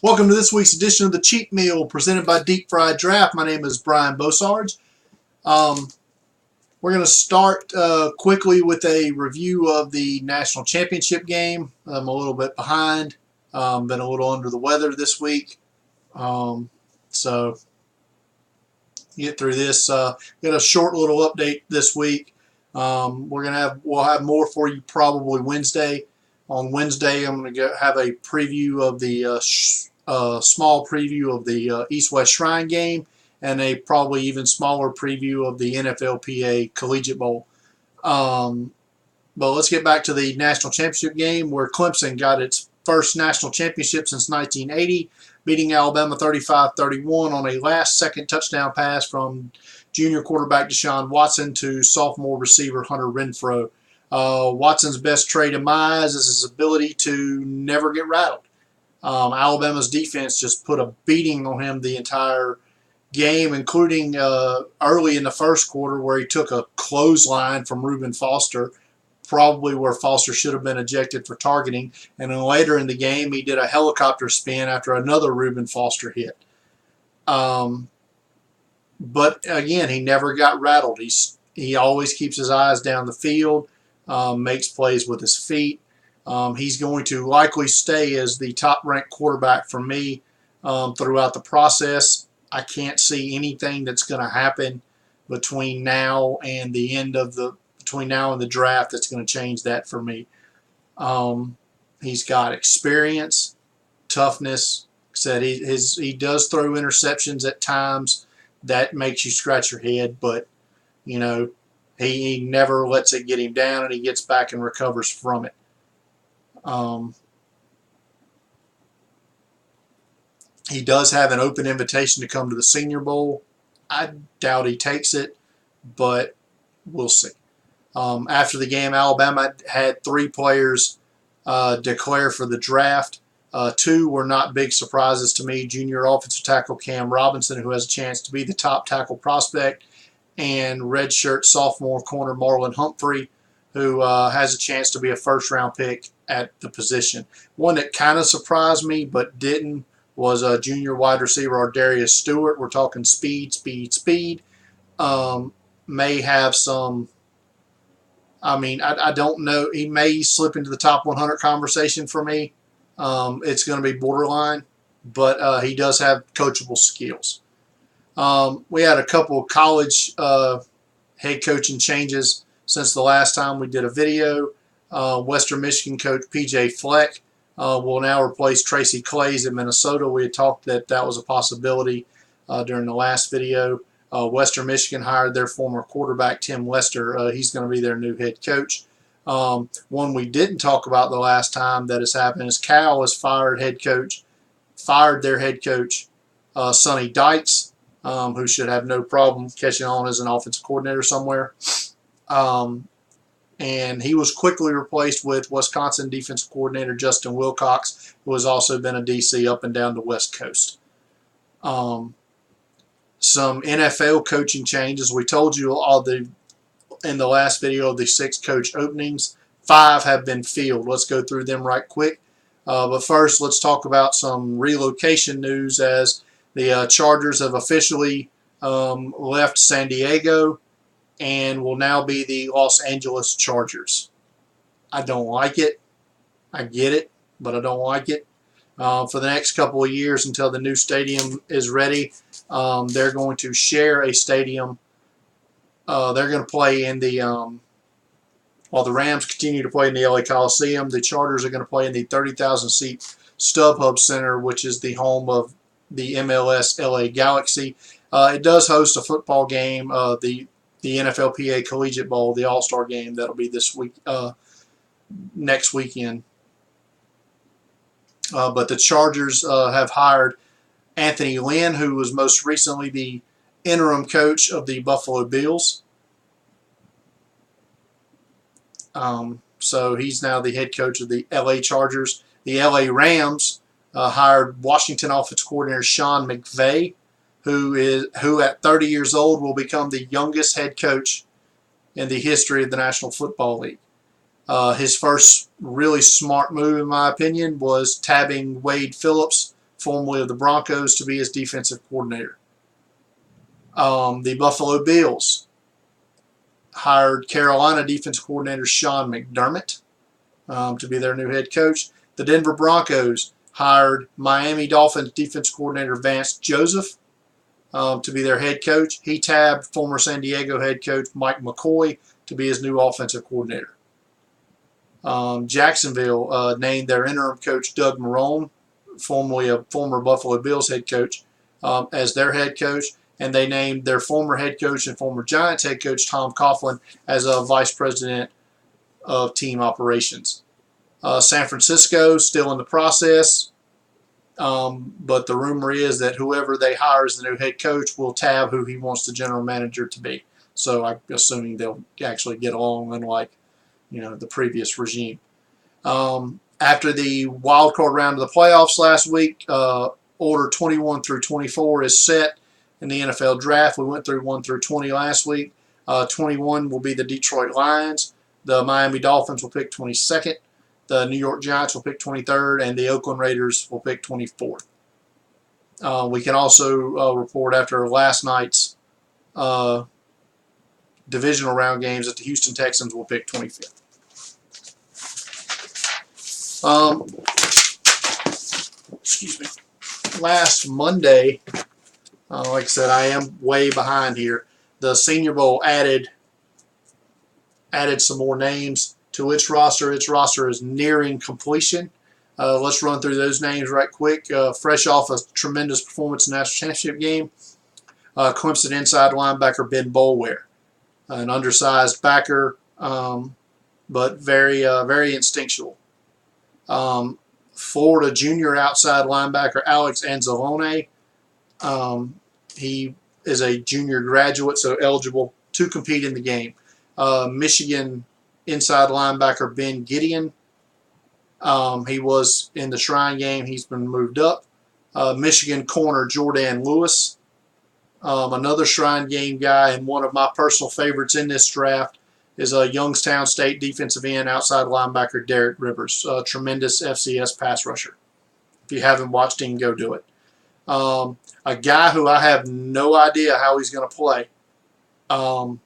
Welcome to this week's edition of the Cheat Meal presented by Deep Fried Draft. My name is Brian Bosarge. We're going to start quickly with a review of the National Championship Game. I'm a little bit behind. Been a little under the weather this week. So get through this. Got a short little update this week. We'll have more for you probably Wednesday. On Wednesday, I'm going to have a preview of the small preview of the East-West Shrine game and a probably even smaller preview of the NFLPA Collegiate Bowl. But let's get back to the National Championship game where Clemson got its first national championship since 1980, beating Alabama 35-31 on a last-second touchdown pass from junior quarterback Deshaun Watson to sophomore receiver Hunter Renfrow. Watson's best trait in my eyes is his ability to never get rattled. Alabama's defense just put a beating on him the entire game, including early in the first quarter where he took a clothesline from Reuben Foster, probably where Foster should have been ejected for targeting. And then later in the game, he did a helicopter spin after another Reuben Foster hit. But again, he never got rattled. He always keeps his eyes down the field. Makes plays with his feet. He's going to likely stay as the top-ranked quarterback for me throughout the process. I can't see anything that's going to happen between now and the draft that's going to change that for me. He's got experience, toughness. Said he does throw interceptions at times that makes you scratch your head, but you know. He never lets it get him down, and he gets back and recovers from it. He does have an open invitation to come to the Senior Bowl. I doubt he takes it, but we'll see. After the game, Alabama had 3 players declare for the draft. 2 were not big surprises to me. Junior offensive tackle Cam Robinson, who has a chance to be the top tackle prospect, and redshirt sophomore corner Marlon Humphrey, who has a chance to be a first-round pick at the position. One that kind of surprised me but didn't was a junior wide receiver Ardarius Stewart. We're talking speed. May have some, I don't know. He may slip into the top 100 conversation for me. It's going to be borderline, but he does have coachable skills. We had a couple of college head coaching changes since the last time we did a video. Western Michigan coach P.J. Fleck will now replace Tracy Claeys at Minnesota. We had talked that was a possibility during the last video. Western Michigan hired their former quarterback Tim Lester. He's going to be their new head coach. One we didn't talk about the last time that has happened is Cal has fired their head coach Sonny Dykes. Who should have no problem catching on as an offensive coordinator somewhere. And he was quickly replaced with Wisconsin defensive coordinator Justin Wilcox, who has also been a DC up and down the West Coast. Some NFL coaching changes. We told you in the last video of the 6 coach openings. 5 have been filled. Let's go through them right quick. But first, let's talk about some relocation news as the Chargers have officially left San Diego and will now be the Los Angeles Chargers. I don't like it. I get it, but I don't like it. For the next couple of years until the new stadium is ready, they're going to share a stadium. They're going to play in the while the Rams continue to play in the LA Coliseum, the Chargers are going to play in the 30,000-seat StubHub Center, which is the home of the MLS LA Galaxy. It does host a football game, the NFLPA Collegiate Bowl, the All-Star game that'll be this week, next weekend. But the Chargers have hired Anthony Lynn, who was most recently the interim coach of the Buffalo Bills. So he's now the head coach of the LA Chargers. The LA Rams hired Washington offensive coordinator Sean McVay, who at 30 years old will become the youngest head coach in the history of the National Football League. His first really smart move, in my opinion, was tabbing Wade Phillips formerly of the Broncos, to be his defensive coordinator. The Buffalo Bills hired Carolina defensive coordinator Sean McDermott to be their new head coach. The Denver Broncos hired Miami Dolphins defense coordinator Vance Joseph to be their head coach. He tabbed former San Diego head coach Mike McCoy to be his new offensive coordinator. Jacksonville named their interim coach Doug Marrone, formerly a former Buffalo Bills head coach, as their head coach. And they named their former head coach and former Giants head coach Tom Coughlin as a vice president of team operations. San Francisco still in the process, but the rumor is that whoever they hire as the new head coach will tab who he wants the general manager to be. So I'm assuming they'll actually get along, unlike the previous regime. After the wild card round of the playoffs last week, order 21 through 24 is set in the NFL draft. We went through 1 through 20 last week. 21 will be the Detroit Lions. The Miami Dolphins will pick 22nd. The New York Giants will pick 23rd, and the Oakland Raiders will pick 24th. We can also report after last night's divisional round games that the Houston Texans will pick 25th. Excuse me. Last Monday, like I said, I am way behind here. The Senior Bowl added some more names to its roster. Its roster is nearing completion. Let's run through those names right quick. Fresh off a tremendous performance in the National Championship game, Clemson inside linebacker Ben Boulware, an undersized backer, but very instinctual. Florida junior outside linebacker Alex Anzalone. He is a junior graduate, so eligible to compete in the game. Michigan inside linebacker Ben Gideon. He was in the Shrine game. He's been moved up. Michigan corner Jordan Lewis. Another Shrine game guy, and one of my personal favorites in this draft is Youngstown State defensive end outside linebacker Derek Rivers. Tremendous FCS pass rusher. If you haven't watched him, go do it. A guy who I have no idea how he's going to play, because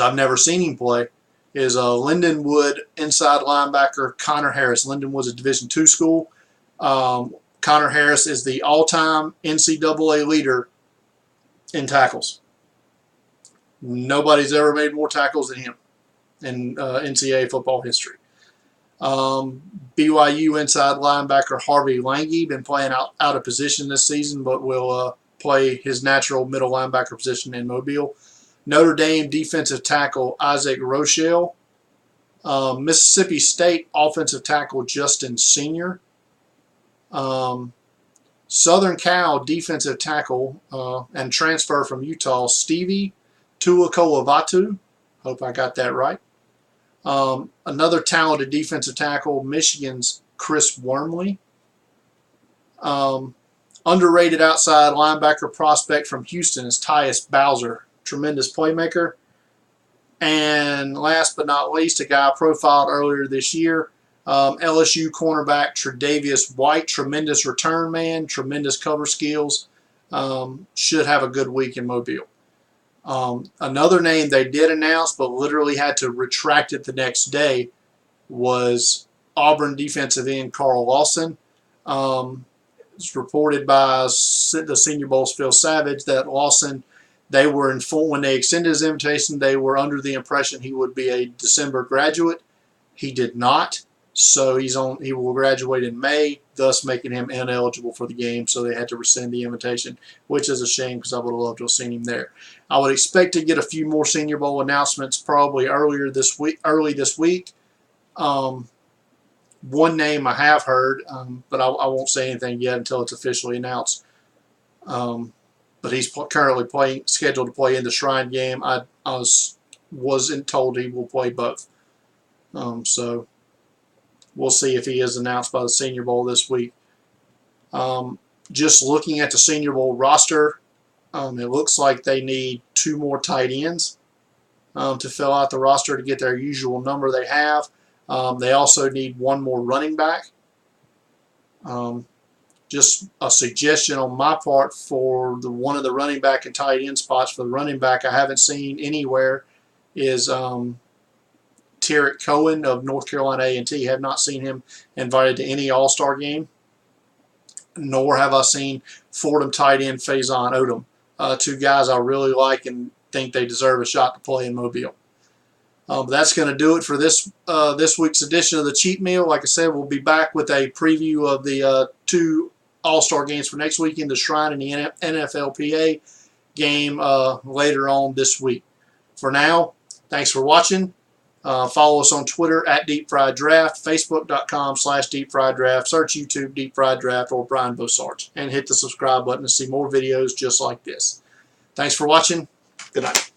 I've never seen him play, is Lindenwood inside linebacker Connor Harris. Lindenwood's a Division II school. Connor Harris is the all-time NCAA leader in tackles. Nobody's ever made more tackles than him in NCAA football history. BYU inside linebacker Harvey Lange, been playing out of position this season, but will play his natural middle linebacker position in Mobile. Notre Dame defensive tackle Isaac Rochelle. Mississippi State offensive tackle Justin Senior. Southern Cal defensive tackle and transfer from Utah Stevie Tuakolavatu. Hope I got that right. Another talented defensive tackle, Michigan's Chris Wormley. Underrated outside linebacker prospect from Houston is Tyus Bowser. Tremendous playmaker. And last but not least, a guy profiled earlier this year, LSU cornerback Tre'Davious White. Tremendous return man, tremendous cover skills. Should have a good week in Mobile. Another name they did announce but literally had to retract it the next day was Auburn defensive end Carl Lawson. It's reported by the Senior Bowl's Phil Savage that Lawson, they were informed when they extended his invitation, they were under the impression he would be a December graduate. He did not, so he will graduate in May, thus making him ineligible for the game, so they had to rescind the invitation, which is a shame because I would have loved to have seen him there. I would expect to get a few more Senior Bowl announcements probably early this week. One name I have heard, but I won't say anything yet until it's officially announced. But he's currently scheduled to play in the Shrine game. I wasn't told he will play both. So we'll see if he is announced by the Senior Bowl this week. Just looking at the Senior Bowl roster, it looks like they need 2 more tight ends to fill out the roster to get their usual number they have. They also need 1 more running back. just a suggestion on my part for one of the running back and tight end spots. For the running back, I haven't seen anywhere is Tarek Cohen of North Carolina A&T. Have not seen him invited to any All-Star game, nor have I seen Fordham tight end Faison Odom. Two guys I really like and think they deserve a shot to play in Mobile. That's going to do it for this week's edition of the Cheat Meal. Like I said, we'll be back with a preview of the two All-Star games for next weekend, the Shrine and the NFLPA game later on this week. For now, thanks for watching. Follow us on Twitter at Deep Fried Draft, Facebook.com/Deep Fried Draft, search YouTube Deep Fried Draft or Brian Bosarge, and hit the subscribe button to see more videos just like this. Thanks for watching. Good night.